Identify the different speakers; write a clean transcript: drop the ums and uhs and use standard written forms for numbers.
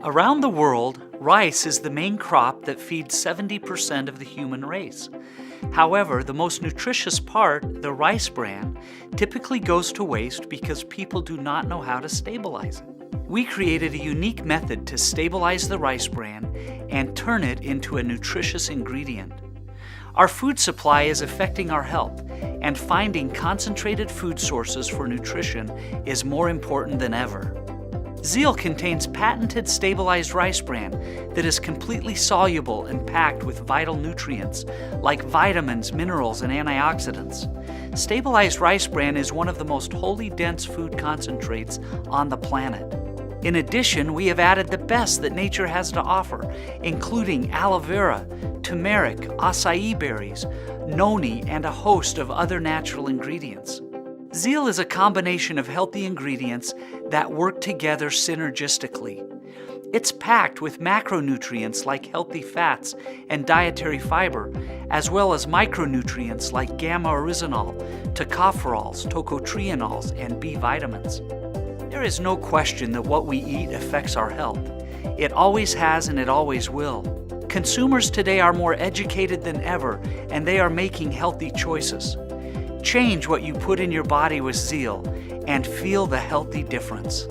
Speaker 1: Around the world, rice is the main crop that feeds 70% of the human race. However, the most nutritious part, the rice bran, typically goes to waste because people do not know how to stabilize it. We created a unique method to stabilize the rice bran and turn it into a nutritious ingredient. Our food supply is affecting our health, and finding concentrated food sources for nutrition is more important than ever. Zeal contains patented stabilized rice bran that is completely soluble and packed with vital nutrients like vitamins, minerals, and antioxidants. Stabilized rice bran is one of the most wholly dense food concentrates on the planet. In addition, we have added the best that nature has to offer, including aloe vera, turmeric, acai berries, noni, and a host of other natural ingredients. Zeal is a combination of healthy ingredients that work together synergistically. It's packed with macronutrients like healthy fats and dietary fiber, as well as micronutrients like gamma-oryzanol, tocopherols, tocotrienols, and B vitamins. There is no question that what we eat affects our health. It always has and it always will. Consumers today are more educated than ever, and they are making healthy choices. Change what you put in your body with Zeal and feel the healthy difference.